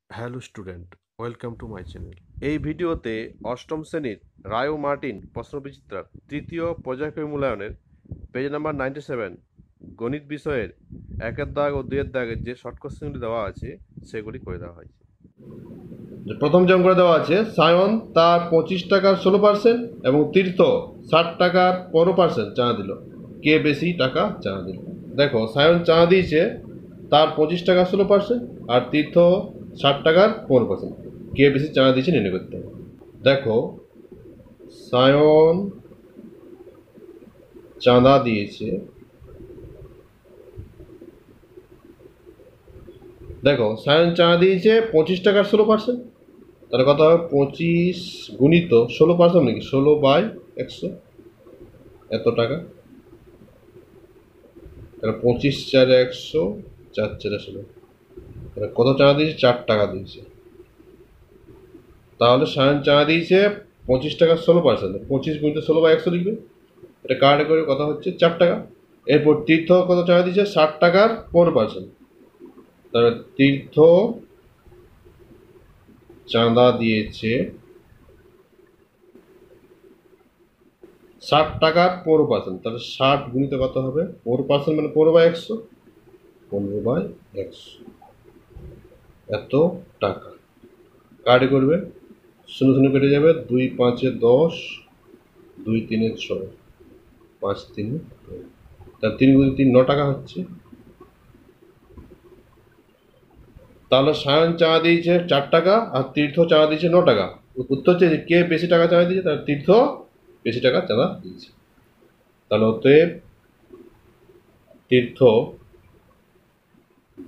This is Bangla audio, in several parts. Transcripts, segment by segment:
Hello student, welcome to my channel. এই ভিডিওতে অষ্টম শ্রেণীর রায় ও মার্টিন প্রশ্নবিচিত্রার তৃতীয় পর্যায়ক্রমিক মূল্যায়নের পেজ নাম্বার 97 গণিত বিষয়ের একের দাগ ও দুইয়ের দাগের যে শর্ট কোশ্চেনগুলি দেওয়া আছে সেগুলি করে দেওয়া হয়েছে। প্রথম যে অঙ্কটা দেওয়া আছে, সায়ন তার 25 টাকার 16% এবং তীর্থ 60 টাকার 15% চাঁদা দিল। কে বেশি টাকা চাঁদা দিল? দেখো, সায়ন চাঁদা দিয়েছে তার 25 টাকা 16% আর তীর্থ 60 টাকার 15%। কে বেশি চাঁদা দিয়েছে নির্ণয় করতে হবে। দেখো, সায়ন চাঁদা দিয়েছে, দেখো সায়ন চাঁদা দিয়েছে 25 টাকার 16%। তাহলে কত হবে? 25 গুণিত 16% নাকি 16/100, এত টাকা। তাহলে 25 4 100, 4 4 16। তাহলে কত চাঁদা দিয়েছে? 4 টাকা দিয়েছে। তাহলে সায়ন চাঁদা দিয়েছে 25 টাকার 16%। 25 গুণিত 16/100 লিখবে, এটা কার্ডে করে কথা হচ্ছে 4 টাকা। এরপর তীর্থ কত চাঁদা দিয়েছে? 60 টাকার 15%। তাহলে তীর্থ চাঁদা দিয়েছে 60 টাকার 15%। তাহলে 60 গুণিত কত হবে? 4% মানে 15/100, 15/100, এত টাকা। কার্ডে করবে, 0 0 কেটে যাবে, 2 5 10, 2 3 6, 5 3, তার 3 গুণিত 3 9 টাকা হচ্ছে। তাহলে সায়ন চাঁদা দিয়েছে 4 টাকা আর তীর্থ চাঁদা দিয়েছে 9 টাকা। উত্তর হচ্ছে যে কে বেশি টাকা চাঁদা দিয়েছে? তাহলে তীর্থ বেশি টাকা চাঁদা দিয়েছে। তাহলে অতএব তীর্থ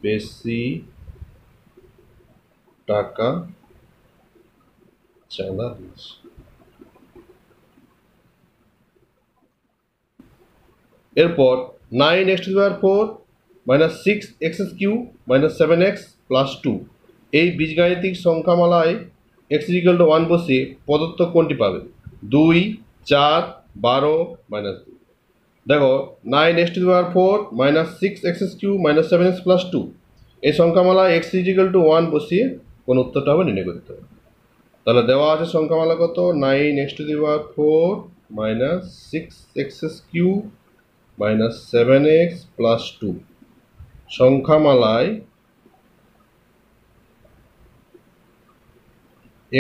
বেশি টাকা চাঁদা দিয়েছে। এরপর 9x⁴ - 6x³ - 7x + 2 এই বীজগাণিতিক সংখ্যামালায় x = 1 বসিয়ে প্রদত্ত কোণটি পাবে? 2 4 12 -2। দেখো, 9x⁴ - 6x³ - 7x + 2 এই সংখ্যামালায় x = 1 বসিয়ে কোন উত্তরটা হবে নির্ণয় করতে হবে। তাহলে দেওয়া আছে সংখ্যামালা কত? 9x⁴ - 6x³ - 7x + 2 সংখ্যামালায়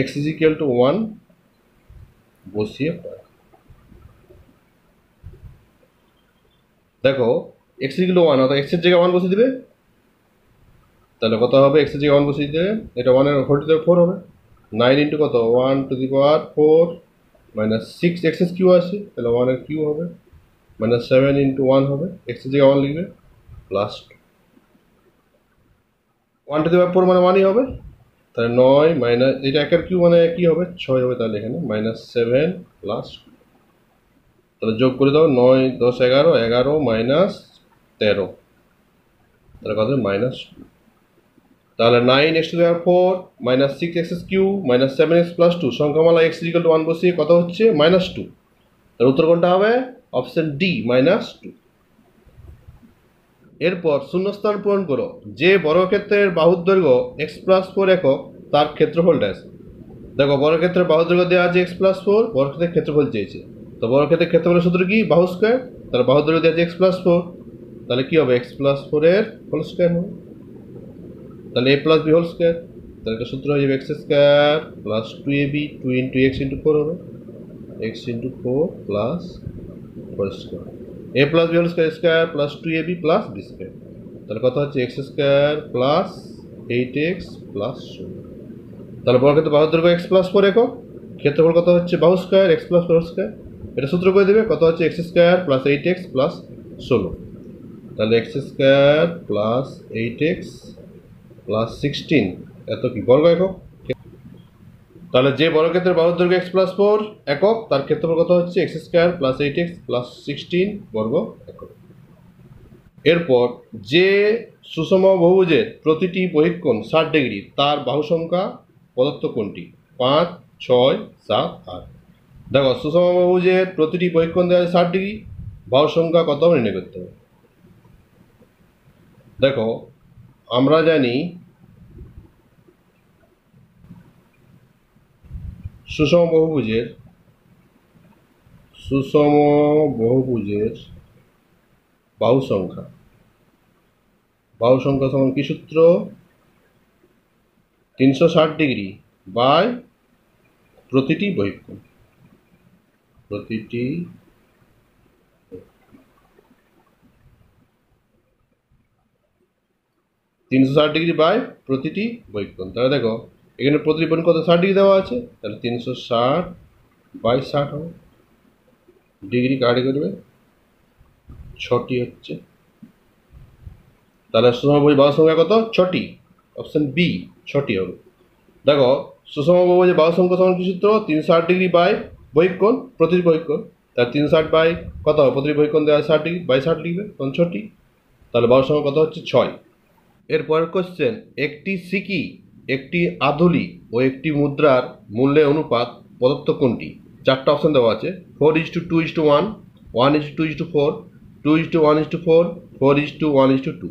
x = 1 বসিয়ে পায়। দেখো, x = 1 অর্থাৎ x এর জায়গায় 1 বসিয়ে দিবে। তাহলে কত হবে? x এর জায়গায় 1 বসিয়ে দিলে এটা 1 এর হোল টু দি 4 হবে। 9 ইন্টু কত? 1 টু দি পাওয়ার 4 - 6x³ আছে, তাহলে 1 এর কিউ হবে, -7 ইন্টু 1 হবে, x এর জায়গায় 1 লিখবে, প্লাস 1 টু দি পাওয়ার 4 মানে 1ই হবে। তাহলে 9 মাইনাস এটা 1 এর কিউ মানে কি হবে? 6 হবে। তাহলে এখানে -7 প্লাস, তাহলে যোগ করে দাও, 9 10 11, 11 মাইনাস 13, তাহলে কত? -2। তাহলে 9x⁴ - 6x³ - 7x + 2 সংখ্যামালা x = 1 বসিয়ে কত হচ্ছে? -2। তার উত্তর কোনটা হবে? Option D, -2। এরপর শূন্যস্থান পূরণ করো। যে বর্গক্ষেত্রের বাহুর দৈর্ঘ্য x+4 একক তার ক্ষেত্রফল ড্যাশ। দেখো, বর্গক্ষেত্রের বাহুর দৈর্ঘ্য দেওয়া আছে x+4, বর্গক্ষেত্রের ক্ষেত্রফল চেয়েছে। তো বর্গক্ষেত্রের ক্ষেত্রফলের সূত্র কি? বাহু স্কয়ার। তাহলে বাহুর দৈর্ঘ্য দেওয়া আছে x+4, তাহলে কি হবে? x+4 এর হোল স্কয়ার হবে। তাহলে a + b হোল স্কয়ার, তাহলে এটা সূত্র হয়ে যাবে x² + 2ab, 2 × x × 4 হবে, x × 4 plus 4 square, a + b whole square square plus 2ab plus b square. তাহলে কত হচ্ছে? x² plus 8x plus 16। তাহলে বর্গক্ষেত্রের বাহুর দৈর্ঘ্য x+4 একক, ক্ষেত্রফল কত হচ্ছে? বাহু স্কয়ার x+4 হোল স্কয়ার। এটা সূত্র করে দেবে, কত হচ্ছে? x² plus 8x plus 16। তাহলে x² প্লাস 8x প্লাস 16 এত কি? বর্গ একক। তাহলে যে বর্গক্ষেত্রের বাহুর দৈর্ঘ্য x+4 একক তার ক্ষেত্রফল কত হচ্ছে? x² প্লাস 8x প্লাস 16 বর্গ একক। এরপর যে সুষম বহুভুজের প্রতিটি বহিঃকোণ 60 ডিগ্রি তার বাহু সংখ্যা প্রদত্ত কোণটি? 5 6 7 8। দেখো, সুষম বহুভুজের প্রতিটি বহিঃকোণ দেওয়া আছে 60 ডিগ্রি, বাহু সংখ্যা কত হবে নির্ণয় করতে হবে। দেখো, আমরা জানি সুষম বহুভুজের বাহু সংখ্যা সমান কি সূত্র? 360 ডিগ্রি বাই প্রতিটি বহিঃকোণ। 360 ডিগ্রি বাই প্রতিটি বহিঃকোণ। তাহলে দেখো এখানে প্রতিটি বহিঃকোণ কত 60 ডিগ্রি দেওয়া আছে, তাহলে 360 বাই 60 হবে। ডিগ্রি কাটে করবে 6টি হচ্ছে। তাহলে সুষমবাহু বাহু সংখ্যা কত? 6টি। অপশন বি 6টি হবে। দেখো সুষমবাহু বাহু সংখ্যা সমান কি সূত্র? 360 ডিগ্রি বাই বহিঃকোণ প্রতিটি বহিঃকোণ। তাহলে 360 বাই কত হবে? প্রতিটি বহিঃকোণ দেওয়া 60 ডিগ্রি বাই 60 লিখবে, তখন 6টি। তাহলে বাহু সংখ্যা কত হচ্ছে? 6। এরপরের কোশ্চেন, একটি সিকি, একটি আধুলি ও একটি মুদ্রার মূল্যের অনুপাত প্রদত্ত কোনটি? 4টা অপশন দেওয়া আছে। 4:2:1, 1:2:4, 2:1:4, 4:1:2।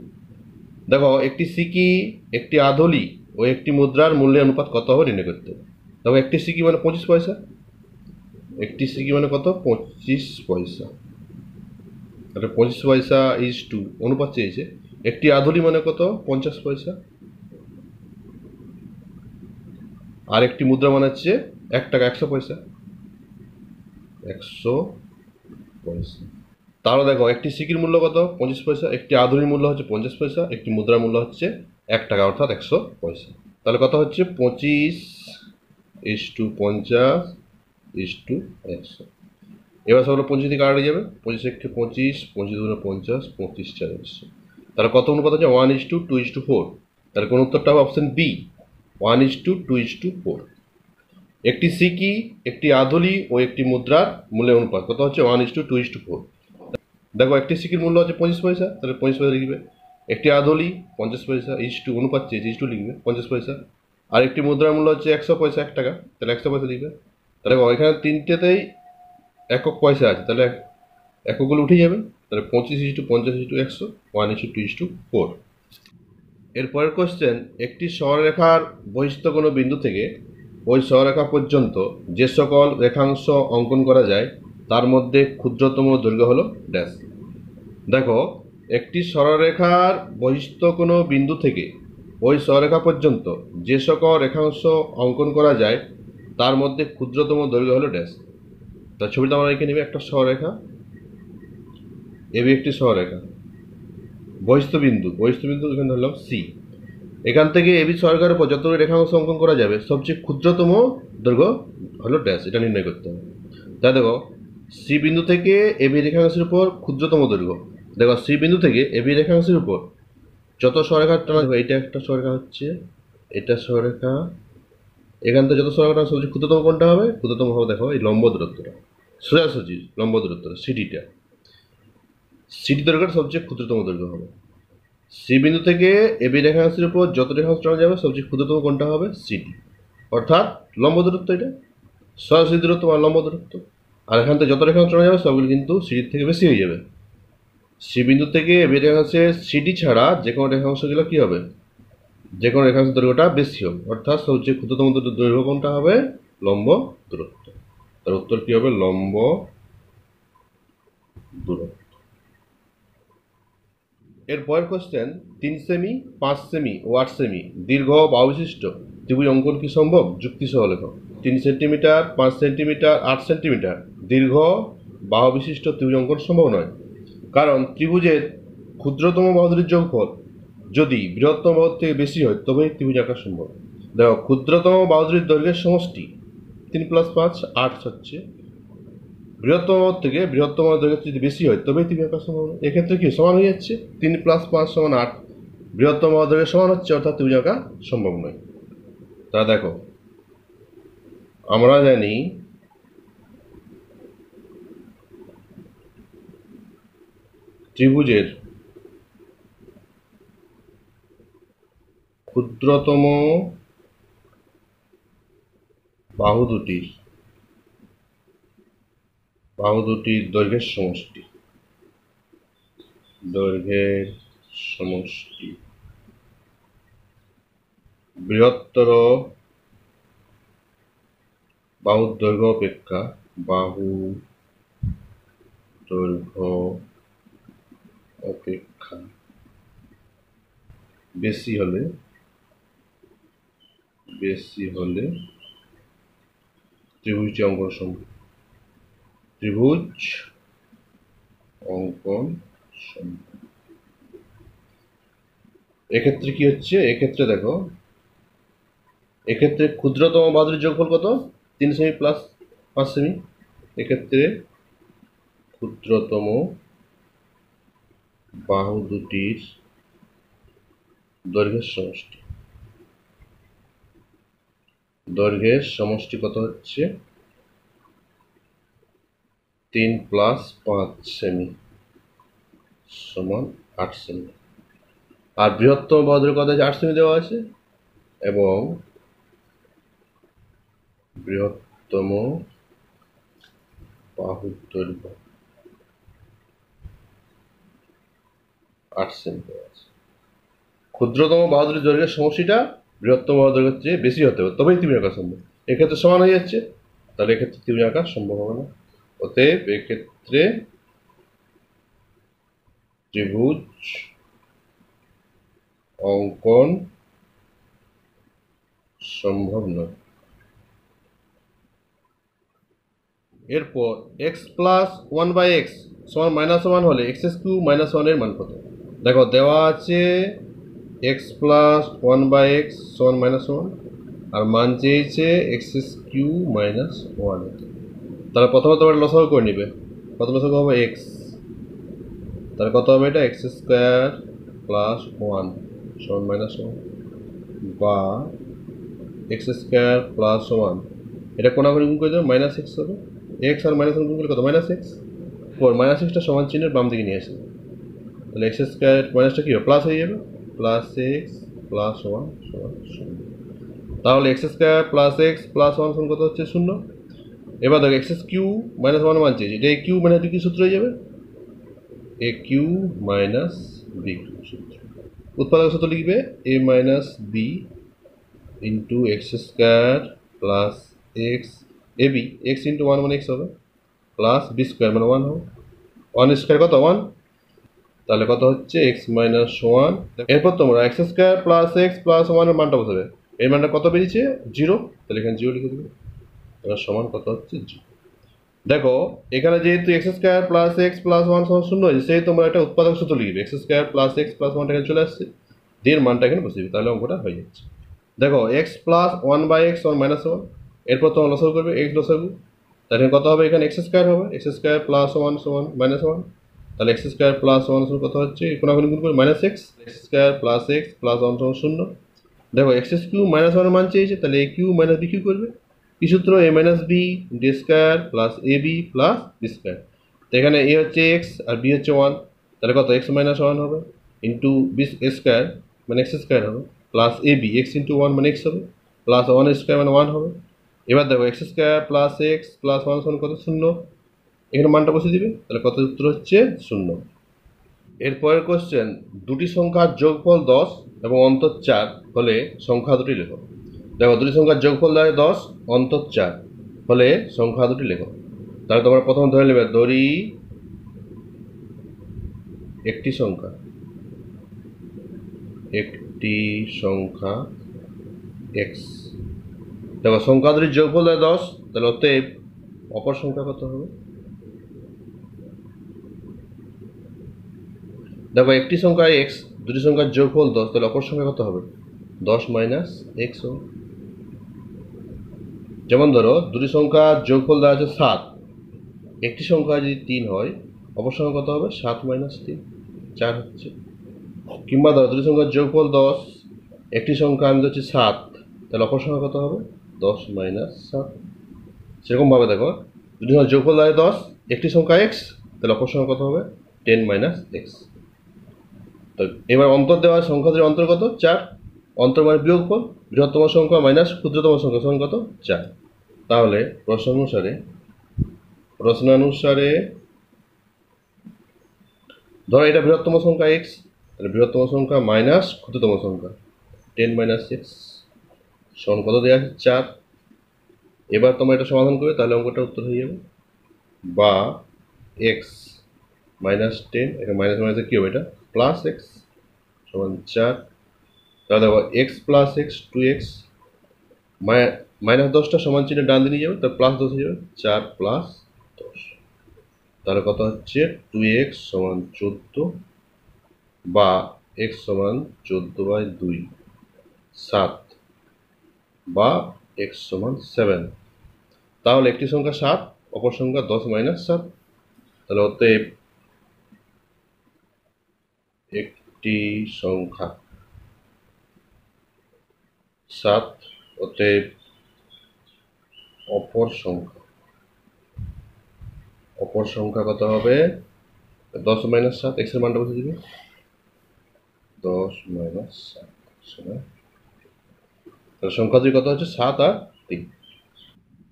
দেখো একটি সিকি, একটি আধুলি ও একটি মুদ্রার মূল্যের অনুপাত কত হবে নির্ণয় করতে হবে। দেখো একটি সিকি মানে 25 পয়সা, একটি সিকি মানে কত? 25 পয়সা। তাহলে 25 পয়সা ইজ টু অনুপাত চেয়েছে। একটি আধুলি মানে কত? 50 পয়সা। আর একটি মুদ্রা মানে হচ্ছে 1 টাকা 100 পয়সা। 100 পয়সা। তাহলে দেখো একটি সিকির মূল্য কত? 25 পয়সা, একটি আধুলির মূল্য হচ্ছে 50 পয়সা, একটি মুদ্রার মূল্য হচ্ছে 1 টাকা অর্থাৎ 100 পয়সা। তাহলে কত হচ্ছে? 25:50:100। এবার সবগুলো 25 থেকে কাটা যাবে। 25 একটি 25, 25 দুগুণে 50, 25 4 100। তাহলে কত অনুপাত হচ্ছে? 1:2:4। তাহলে কোন উত্তরটা হবে? Option B 1:2:4। একটি সিকি, একটি আধুলি ও একটি মুদ্রার মূল্যের অনুপাত কত হচ্ছে? 1:2:4। দেখো একটি সিকির মূল্য হচ্ছে 25 পয়সা, তাহলে 25 পয়সা লিখবে। একটি আধুলি 50 পয়সা, ইজ টু অনুপাত চেয়েছে, ইজ টু লিখবে 50 পয়সা। আর একটি মুদ্রার মূল্য হচ্ছে 100 পয়সা, 1 টাকা, তাহলে 100 পয়সা লিখবে। তাহলে এখানে তিনটেতেই একক পয়সা আছে, তাহলে এককগুলো উঠে যাবে। তাহলে 25:50:100, 1:2:4। এরপরের কোশ্চেন, একটি সরলরেখার বহিস্থ কোনো বিন্দু থেকে ওই সরলরেখা পর্যন্ত যে সকল রেখাংশ অঙ্কন করা যায় তার মধ্যে ক্ষুদ্রতম দৈর্ঘ্য হলো ড্যাশ। দেখো একটি সরলরেখার বহিস্থ কোনো বিন্দু থেকে ওই সরলরেখা পর্যন্ত যে সকল রেখাংশ অঙ্কন করা যায় তার মধ্যে ক্ষুদ্রতম দৈর্ঘ্য হলো ড্যাশ। তার ছবিটা আমরা এঁকে নেবে। একটা সরলরেখা এবি, একটি সরলরেখা, বহিস্থ বিন্দু এখানে ধরলাম সি। এখান থেকে এবি সরলরেখার উপর যত রেখাংশ অঙ্কন করা যাবে সবচেয়ে ক্ষুদ্রতম দৈর্ঘ্য হলো ড্যাশ, এটা নির্ণয় করতে হবে। তাই দেখো সি বিন্দু থেকে এবি রেখাংশের উপর ক্ষুদ্রতম দৈর্ঘ্য। দেখো সি বিন্দু থেকে এবি রেখাংশের উপর যত সরলরেখা টানা যাবে, এটা একটা সরলরেখা হচ্ছে, এটা সরলরেখা, এখান থেকে যত সরলরেখা সবচেয়ে ক্ষুদ্রতম কোনটা হবে? ক্ষুদ্রতম হবে দেখো এই লম্ব দূরত্বটা, সোজাসুজি লম্ব দূরত্বটা, সিডিটা। সিডি দৈর্ঘ্যটা সবচেয়ে ক্ষুদ্রতম দৈর্ঘ্য হবে। সি বিন্দু থেকে এবি রেখাংশের উপর যত রেখাংশ টানা যাবে সবচেয়ে ক্ষুদ্রতম কোনটা হবে? সিডি, অর্থাৎ লম্ব দূরত্ব। এটা সরাসরি দূরত্ব বা লম্ব দূরত্ব। আর এখান থেকে যত রেখাংশ টানা যাবে সবগুলো কিন্তু সিডির থেকে বেশি হয়ে যাবে। সি বিন্দু থেকে এবি রেখাংশের সিডি ছাড়া যে কোনো রেখাংশগুলো কী হবে? যে কোনো রেখাংশের দৈর্ঘ্যটা বেশি হবে, অর্থাৎ সবচেয়ে ক্ষুদ্রতম দৈর্ঘ্য কোনটা হবে? লম্ব দূরত্ব। তার উত্তর কী হবে? লম্ব দূরত্ব। এরপরের কোশ্চেন, 3 সেমি, 5 সেমি ও 8 সেমি দীর্ঘ বাহু বিশিষ্ট ত্রিভুজ অঙ্কন কি সম্ভব? যুক্তি সহ লেখো। 3 সেন্টিমিটার, 5 সেন্টিমিটার, 8 সেন্টিমিটার দীর্ঘ বাহু বিশিষ্ট ত্রিভুজ অঙ্কন সম্ভব নয়, কারণ ত্রিভুজের ক্ষুদ্রতম বাহু দুটির যোগফল যদি বৃহত্তম বাহু থেকে বেশি হয় তবেই ত্রিভুজ আঁকা সম্ভব। দেখো ক্ষুদ্রতম বাহু দুটির দৈর্ঘ্যের সমষ্টি 3 + 5 8 হচ্ছে, বৃহত্তম থেকে বৃহত্তম দৈর্ঘ্য যদি বেশি হয় তবেই ত্রিভুজ আঁকা সম্ভব। এক্ষেত্রে কি সমান হয়ে যাচ্ছে? 3 + 5 = 8, বৃহত্তম দৈর্ঘ্যের সমান হচ্ছে, অর্থাৎ ত্রিভুজ আঁকা সম্ভব নয়। তা দেখো আমরা জানি ত্রিভুজের ক্ষুদ্রতম বাহু দুটির দৈর্ঘ্যের সমষ্টি বৃহত্তর বাহুর দৈর্ঘ্য অপেক্ষা বাহু দৈর্ঘ্য অপেক্ষা বেশি হলে ত্রিভুজটি অঙ্কন সম্ভব। ত্রিভুজ অঙ্কন সম্ভব। এক্ষেত্রে কি হচ্ছে, এক্ষেত্রে দেখো, এক্ষেত্রে ক্ষুদ্রতম বাহুর যোগফল কত? 3 সেমি প্লাস 5 সেমি। এক্ষেত্রে ক্ষুদ্রতম বাহু দুটির দৈর্ঘ্যের সমষ্টি কত হচ্ছে? 3 প্লাস 5 সেমি সমান 8 সেমি। আর বৃহত্তম বাহুর কত আছে? 8 সেমি দেওয়া আছে, এবং বৃহত্তম বাহুর দৈর্ঘ্য 8 সেমি দেওয়া আছে। ক্ষুদ্রতম বাহুর দৈর্ঘ্যের সমষ্টিটা বৃহত্তম বাহুর দৈর্ঘ্যের চেয়ে বেশি হতে হবে, তবেই ত্রিভুজ আঁকা সম্ভব। এক্ষেত্রে সমান হয়ে যাচ্ছে, তাহলে এক্ষেত্রে ত্রিভুজ আঁকা সম্ভব হবে না। অতএব এক্ষেত্রে ত্রিভুজ অঙ্কন সম্ভব নয়। এরপর এক্স প্লাস 1/x সমান -1 হলে x³ -1 এর মান কত? দেখো দেওয়া আছে x প্লাস 1/x সমান -1, আর মান চেয়েছে x³ -1। তাহলে প্রথমে তোমার লসাগু করে নিবে। কত লসাগু হবে? x। তাহলে কত হবে এটা? x² প্লাস 1 সমান -1, বা x² প্লাস 1, এটা কোনাকুনি গুণ করে দেবে, -x হবে। x আর -1 গুণ করলে কত? -x। পর -xটা সমান চিহ্নের বাম দিকে নিয়ে আসে, তাহলে x² মাইনাসটা কি হবে? প্লাস হয়ে যাবে, প্লাস x প্লাস 1 সমান 0। তাহলে x² প্লাস x প্লাস 1 সমান কত হচ্ছে? 0। এবার দেখো x³ -1 মান চেয়েছে, এটা a³ - b কি সূত্র হয়ে যাবে? a³ - b সূত্র। উৎপাদক সূত্র লিখবে a - b into x² plus x ab, x into 1 মানে x হবে, প্লাস b² মানে 1 হবে। 1² কত? 1। তাহলে কত হচ্ছে? x - 1। এরপর তোমরা x² প্লাস x প্লাস 1 এর মানটা বসাবে। এর মানটা কত বেরিয়েছে? 0। তাহলে এখানে 0 লিখে দেবে। তাহলে সমান কত হচ্ছে? 0। দেখো এখানে যেহেতু x² প্লাস x প্লাস 1 সমান 0 হয়েছে, সেই তোমরা একটা উৎপাদক সূত্র লিখবে। x² প্লাস x প্লাস 1টা এখানে চলে আসছে, এর মানটা এখানে বসিয়ে দিবে, তাহলে অঙ্কটা হয়ে যাচ্ছে। দেখো x প্লাস 1/x সমান -1। এরপর তোমরা লসাগু করবে, x লসাগু। তাহলে কত হবে? এখানে x² হবে, x² প্লাস 1 সমান -1। তাহলে x² প্লাস 1 সমান কত হচ্ছে? কোনাকুনি গুণ করে -x, x² plus x plus 1 সমান 0। দেখো x³ -1 এর মান চেয়েছে, তাহলে a³ - b³ করবে। কি সূত্র? a - b d² plus ab plus b²। তো এখানে a হচ্ছে x আর b হচ্ছে 1, তাহলে কত? x - 1 হবে ইন্টু b² মানে x² হবে, প্লাস ab x ইন্টু 1 মানে x হবে, প্লাস 1² মানে 1 হবে। এবার দেখো x² প্লাস x প্লাস 1 সমান কত? 0। এখানে মানটা বসিয়ে দিবে, তাহলে কত? উত্তর হচ্ছে 0। এরপরের কোশ্চেন, দুটি সংখ্যার যোগফল 10 এবং অন্তর 4 হলে সংখ্যা দুটি লেখো। দেখো দুটি সংখ্যার যোগফল দেয় 10, অন্তর 4 হলে সংখ্যা দুটি লেখো। তাহলে তোমরা প্রথম ধরে নেবে, ধরি একটি সংখ্যা x। দেখো সংখ্যা দুটির যোগফল দেয় 10, তাহলে অতএব অপর সংখ্যা কত হবে? দেখো একটি সংখ্যা x, দুটি সংখ্যার যোগফল 10, তাহলে অপর সংখ্যা কত হবে? 10 - x হবে। যেমন ধরো দুটি সংখ্যার যোগফল দেওয়া আছে 7, একটি সংখ্যা যদি 3 হয়, অপর সংখ্যা কত হবে? 7 - 3, 4 হচ্ছে। কিংবা ধরো দুটি সংখ্যার যোগফল 10, একটি সংখ্যা আমি ধরছি 7, তাহলে অপর সংখ্যা কত হবে? 10 - 7। সেরকমভাবে দেখো দুটি সংখ্যার যোগফল দেওয়া 10, একটি সংখ্যা x, তাহলে অপর সংখ্যা কত হবে? 10 - x। তো এবার অন্তর দেওয়া সংখ্যা দুটির অন্তর কত? 4। অন্তর মানে বিয়োগফল, বৃহত্তম সংখ্যা মাইনাস ক্ষুদ্রতম সংখ্যা সমান কত? 4। তাহলে প্রশ্ন অনুসারে ধরো এটা বৃহত্তম সংখ্যা x, তাহলে বৃহত্তম সংখ্যা মাইনাস ক্ষুদ্রতম সংখ্যা 10 - x সমান কত দেওয়া আছে? 4। এবার তোমরা এটা সমাধান করবে, তাহলে অঙ্কটা উত্তর হয়ে যাবে। বা এক্স -10, এটা মাইনাস মাইনাসে কী হবে, এটা প্লাস এক্স সমান 4। তাহলে দেখো এক্স প্লাস এক্স 2x, -10টা সমান চিহ্ন ডান দিকে যাবে, তার +10 হয়ে যাবে, 4 + 10। তাহলে কত হচ্ছে 2x সমান 14, বা x সমান 14/2, 7, বা x সমান 7। তাহলে একটি সংখ্যা 7, অপর সংখ্যা 10 - 7। তাহলে অতএব একটি সংখ্যা 7, অতএব অপর সংখ্যা কত হবে, 10 - 7, x এর মানটা বসে দিবে, 10 - 7 সমান, তাহলে সংখ্যা দুই কত হচ্ছে 7 আর 3।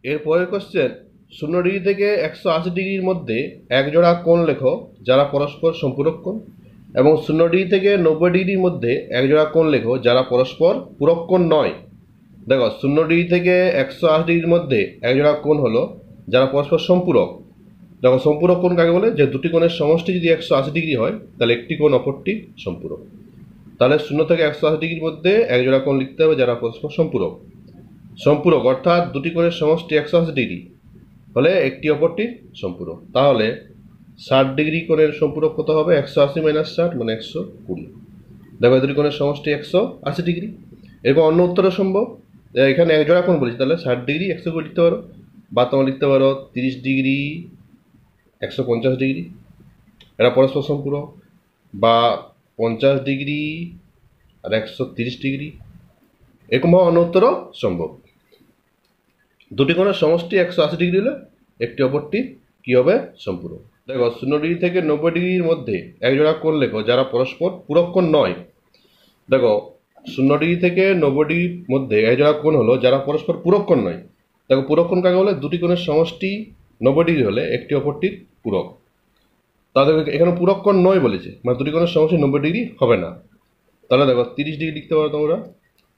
এরপরের কোশ্চেন, 0 ডিগ্রি থেকে 180 ডিগ্রির মধ্যে এক জোড়া কোণ লেখো যারা পরস্পর সম্পূরক কোণ, এবং 0 ডিগ্রি থেকে 90 ডিগ্রির মধ্যে এক জোড়া কোণ লেখো যারা পরস্পর পূরক কোণ নয়। দেখো 0 ডিগ্রি থেকে 180 ডিগ্রির মধ্যে এক জোড়া কোণ হলো যারা পরস্পর সম্পূরক। দেখো সম্পূরক কোণ কাকে বলে, যে দুটি কোণের সমষ্টি যদি 180 ডিগ্রি হয় তাহলে একটি কোণ অপরটি সম্পূরক। তাহলে 0 থেকে 180 ডিগ্রির মধ্যে এক জোড়া কোণ লিখতে হবে যারা পরস্পর সম্পূরক অর্থাৎ দুটি কোণের সমষ্টি 180 ডিগ্রি হলে একটি অপরটি সম্পূরক। তাহলে 60 ডিগ্রি কোণের সম্পূরক কত হবে, 180 - 60 মানে 120। দেখো দুটি কোণের সমষ্টি 180 ডিগ্রি। এরকম অন্য উত্তরও সম্ভব, এখানে এক জোড়া কোণ বলেছি, তাহলে 60 ডিগ্রি 120 লিখতে পারো, বা তোমরা লিখতে পারো 30 ডিগ্রি 150 ডিগ্রি, এরা পরস্পর সম্পূরক, বা 50 ডিগ্রি আর 130 ডিগ্রি, এরকমভাবে অন্য উত্তরও সম্ভব। দুটি কোণের সমষ্টি 180 ডিগ্রি হলে একটি অপরটি কী হবে, সম্পূরক। দেখো 0 ডিগ্রি থেকে 90 ডিগ্রির মধ্যে এক জোড়া কোণ লেখো যারা পরস্পর পূরক কোণ নয়। দেখো 0 ডিগ্রি থেকে 90 ডিগ্রির মধ্যে এক জোড়া কোণ হলো যারা পরস্পর পূরক কোণ নয়। দেখো পূরক কোণ কাকে বলে, দুটি কোণের সমষ্টি 90 ডিগ্রি হলে একটি অপরটির পূরক। তাদের এখানে পূরক কোণ নয় বলেছে, মানে দুটি কোণের সমষ্টি 90 ডিগ্রি হবে না। তাহলে দেখো 30 ডিগ্রি লিখতে পারো তোমরা,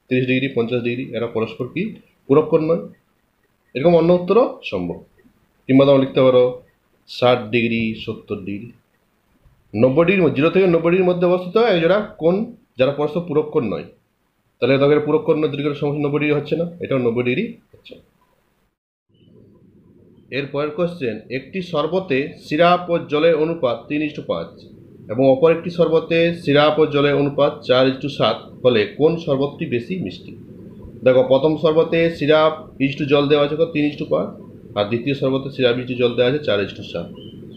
30 ডিগ্রি 50 ডিগ্রি, এরা পরস্পর কি পূরক কোণ নয়। এরকম অন্য উত্তরও সম্ভব। কিংবা তোমরা লিখতে পারো 60 ডিগ্রি 70 ডিগ্রি। 90 ডিগ্রি 0 থেকে 90 ডিগ্রির মধ্যে অবস্থিত এক জোড়া কোণ যারা পরস্পর পূরক কোণ নয়। তাহলে তাদের পূরক কোণ দুটি কোণের সমষ্টি 90 ডিগ্রি হচ্ছে না, এটাও 90 ডিগ্রি হচ্ছে। এরপরের কোশ্চেন, একটি শরবতে সিরাপ ও জলের অনুপাত 3:5 এবং অপর একটি শরবতে সিরাপ ও জলের অনুপাত 4:7 হলে কোন শরবতটি বেশি মিষ্টি। দেখো প্রথম শরবতে সিরাপ ইস্টু জল দেওয়া আছে 3:5, আর দ্বিতীয় শরবতে সিরাপ ইস্টু জল দেওয়া আছে 4:7।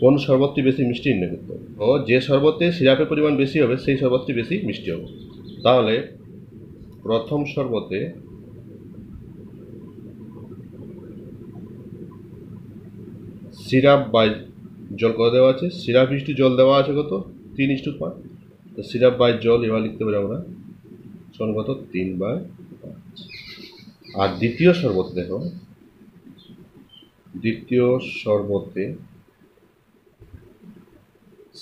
কোন শরবতটি বেশি মিষ্টি নির্ণয় করতে হবে। ও যে শরবতে সিরাপের পরিমাণ বেশি হবে সেই শরবতটি বেশি মিষ্টি হবে। তাহলে প্রথম শরবতে সিরাপ বাই জল কত দেওয়া আছে, সিরাপ ইস্টু জল দেওয়া আছে কত 3:5, তো সিরাপ বাই জল এবার লিখতে পারি আমরা সমান কত 3/5। আর দ্বিতীয় শরবতে দেখো, দ্বিতীয় শরবতে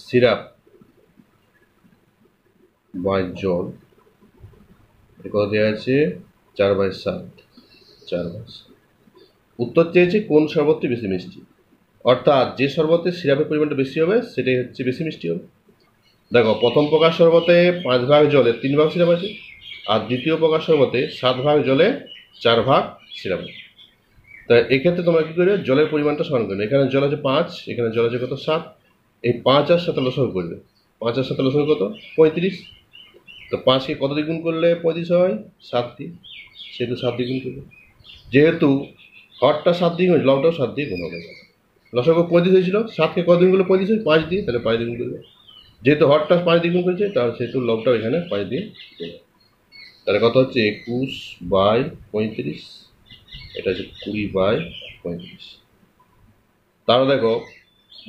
সিরাপ বাই জল কত দেওয়া আছে 4/7, 4/7। উত্তর চেয়েছে কোন শরবতটি বেশি মিষ্টি, অর্থাৎ যে শরবতে সিরাপের পরিমাণটা বেশি হবে সেটাই হচ্ছে বেশি মিষ্টি হবে। দেখো প্রথম প্রকার শরবতে 5 ভাগ জলে 3 ভাগ সিরাপ আছে, আর দ্বিতীয় প্রকার শরবতে 7 ভাগ জলে 4 ভাগ সিরাপ আছে। তা এক্ষেত্রে তোমরা কী করবে, জলের পরিমাণটা সমান করবে। এখানে জল আছে 5, এখানে জল আছে কত 7, এই 5 আর 7 লসাগু করবে। 5 আর 7 লসাগু কত 35। তো 5কে কত দিয়ে গুণ করলে 35 হয়, 7 দিয়ে, সেহেতু 7 দিয়ে গুণ করবে। যেহেতু হরটা 7 দিয়ে গুণ, লবটাও 7 দিয়ে গুণ হবে। লসাগু 35 হয়েছিল, 7কে কত দিয়ে গুণ করলে 35 হয় 5 দিয়ে, তাহলে 5 দিয়ে গুণ করবে। যেহেতু হরটা 5 দিয়ে গুণ করেছে তাহলে সেহেতু লবটাও এখানে 5 দিয়ে গুণ। তাহলে কত হচ্ছে 21/35, এটা হচ্ছে 20/35। তাহলে দেখো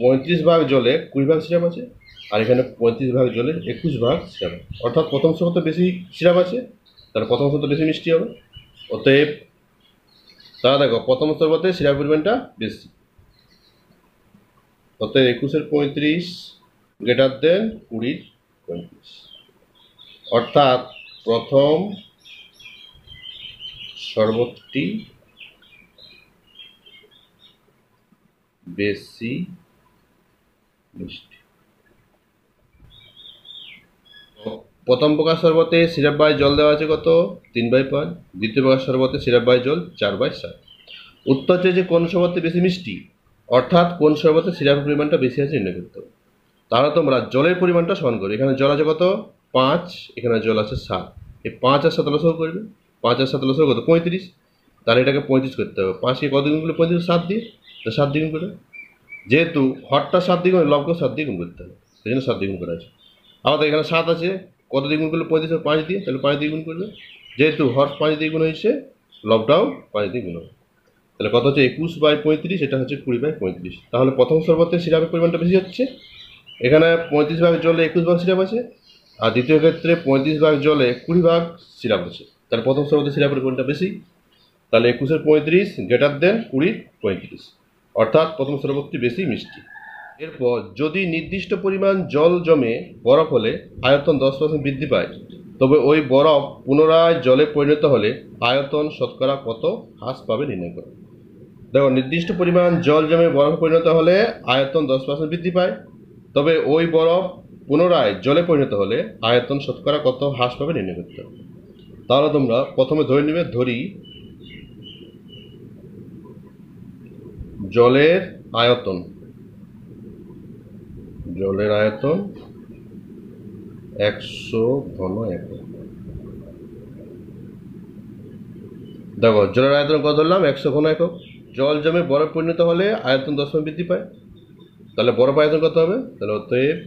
35 ভাগ জলে 20 ভাগ সিরাপ আছে, আর এখানে 35 ভাগ জলে 21 ভাগ সিরাপ, অর্থাৎ প্রথম শরবতে বেশি সিরাপ আছে, তাহলে প্রথম শরবতে বেশি মিষ্টি হবে। অতএব তাহলে দেখো প্রথম শরবতে সিরাপ পরিমাণটা বেশি, অতএব 21/35 গ্রেটার দেন 20/35, অর্থাৎ প্রথম শরবতটি বেশি মিষ্টি। প্রথম প্রকার শরবতে সিরাপ বাই জল দেওয়া আছে কত 3/5, দ্বিতীয় প্রকার শরবতে সিরাপ বাই জল 4/7। উত্তর চেয়েছে কোন শরবতে বেশি মিষ্টি, অর্থাৎ কোন শরবতে সিরাপের পরিমাণটা বেশি আছে নির্ণয় করতে হবে। তাহলে তোমরা জলের পরিমাণটা সমান করবে। এখানে জল আছে কত 5, এখানে জল আছে 7, এই 5 আর 7 লসগু করবে, 5 আর 7 লসগু কত 35, তাহলে এটাকে 35 করতে হবে। 5কে কত গুণ করলে 35, 7 দিয়ে, তো 7 দিয়ে গুণ করে, যেহেতু হরটা 7 দিয়ে গুণ লবকেও 7 দিয়ে গুণ করতে হবে, সেই জন্য 7 দিয়ে গুণ করা আছে। আমাদের এখানে 7 আছে, কত দিয়ে গুণ করলে 35, 5 দিয়ে, তাহলে 5 দিয়ে গুণ করবে, যেহেতু হর 5 দিয়ে গুণ হয়েছে লবটাও 5 দিয়ে গুণ হবে, তাহলে কত হচ্ছে 21/35, এটা হচ্ছে 20/35। তাহলে প্রথম শরবতে সিরাপের পরিমাণটা বেশি হচ্ছে, এখানে 35 ভাগ জলে 21 ভাগ সিরাপ আছে, আর দ্বিতীয় ক্ষেত্রে 35 ভাগ জলে 20 ভাগ সিরাপ আছে, তাহলে প্রথম শরবতে সিরাপের পরিমাণটা বেশি, তাহলে 21/35 গ্রেটার দেন 20/35, অর্থাৎ প্রথম শরবতটি বেশি মিষ্টি। এরপর যদি নির্দিষ্ট পরিমাণ জল জমে বরফ হলে আয়তন 10% বৃদ্ধি পায়, তবে ওই বরফ পুনরায় জলে পরিণত হলে আয়তন শতকরা কত হ্রাস পাবে নির্ণয় করো। দেখো, নির্দিষ্ট পরিমাণ জল জমে বরফে পরিণত হলে আয়তন 10% বৃদ্ধি পায়, তবে ওই বরফ পুনরায় জলে পরিণত হলে আয়তন শতকরা কত হ্রাস পাবে নির্ণয় করতে হবে। তাহলে তোমরা প্রথমে ধরে নিবে, ধরি জলের আয়তন 100 ঘন একক। দেখো, জলের আয়তন কত ধরলাম 100 ঘন একক। জল জমে বরফ পরিণত হলে আয়তন 10% বৃদ্ধি পায়, তাহলে বরফ আয়তন কত হবে, তাহলে অতএব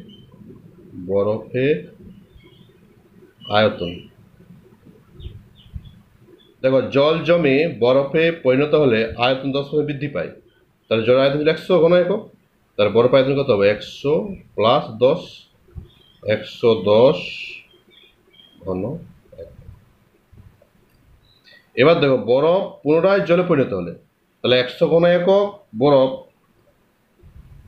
বরফের আয়তন, দেখো জল জমে বরফে পরিণত হলে আয়তন 10% বৃদ্ধি পায়, তাহলে জলের আয়তন ছিল 100 ঘন একক, তাহলে বরফ আয়তন কত হবে 100 প্লাস 10, 110 ঘন একক। এবার দেখো, বরফ পুনরায় জলে পরিণত হলে, তাহলে 100 ঘন একক বরফ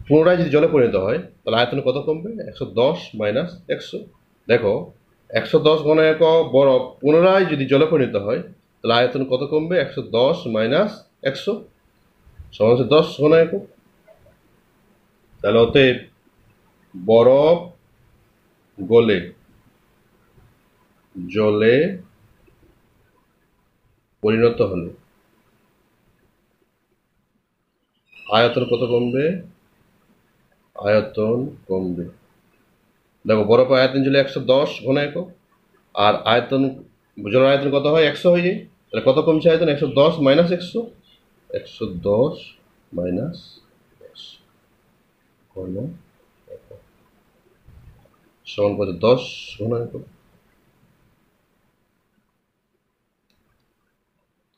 পুনরায় যদি জলে পরিণত হয় তাহলে আয়তন কত কমবে 110 মাইনাস 100। দেখো, 110 ঘন একক বরফ পুনরায় যদি জলে পরিণত হয় তাহলে আয়তন কত কমবে 110 মাইনাস 100 সমান হচ্ছে 10 ঘন একক। তাহলে অতএব বরফ গলে জলে পরিণত হলে আয়তন কত কমবে, আয়তন কমবে। দেখো, বরফ আয়তন ছিল 110 ঘন একক, আর আয়তন জলের আয়তন কত হয় 100 হয়ে যায়, তাহলে কত কমছে আয়তন 110 মাইনাস 100, 110 মাইনাস 100 ঘন একক সমান কত 10 ঘন একক।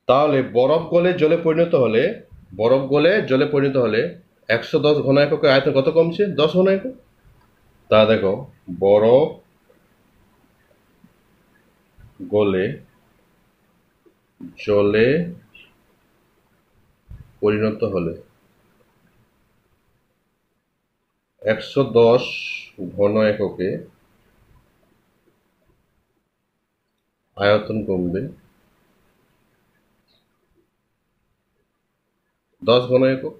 তাহলে বরফ গলে জলে পরিণত হলে 110 ঘন এককের আয়তন কত কমছে 10 ঘন একক। তা দেখো, বরফ গলে জলে পরিণত হলে 110 ঘন এককে আয়তন কমবে 10 ঘন একক,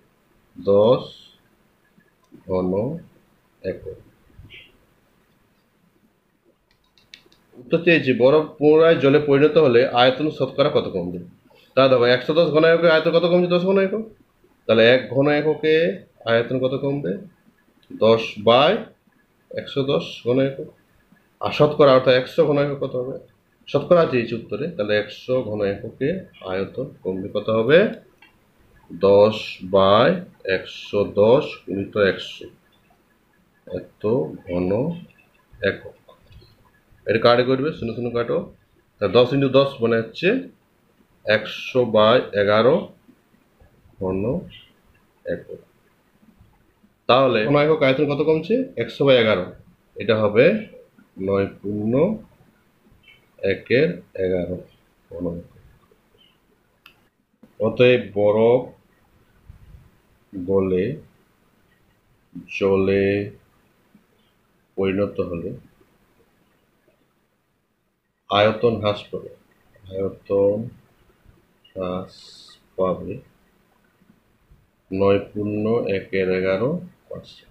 10 ঘন একক। উত্তর চেয়েছি বরফ পুনরায় জলে পরিণত হলে আয়তন শতকরা কত কমবে। তা দেখো, 110 ঘন এককে আয়তন কত কমছে 10 ঘন একক, তাহলে 1 ঘন এককে আয়তন কত কমবে 10/110 ঘন একক। আর শতকরা অর্থাৎ 100 ঘন একক কত হবে, শতকরা চেয়েছি উত্তরে, তাহলে 100 ঘন এককে আয়তন কমবে কত হবে 10/110 গুণিত 100, এত ঘন একক। এটা কাটে করবে, 0 0 কাটো, তা 10 × 10 মানে হচ্ছে 100/11 ঘন একক। তাহলে ঘন একক আয়তন কত কমছে 100/11, এটা হবে 9×1=11 ঘন একক। অতএব বরফ গলে জলে পরিণত হলে আয়তন হ্রাস পাবে, আয়তন হ্রাস পাবে 9 পূর্ণ 1/11 পার্সেন্ট।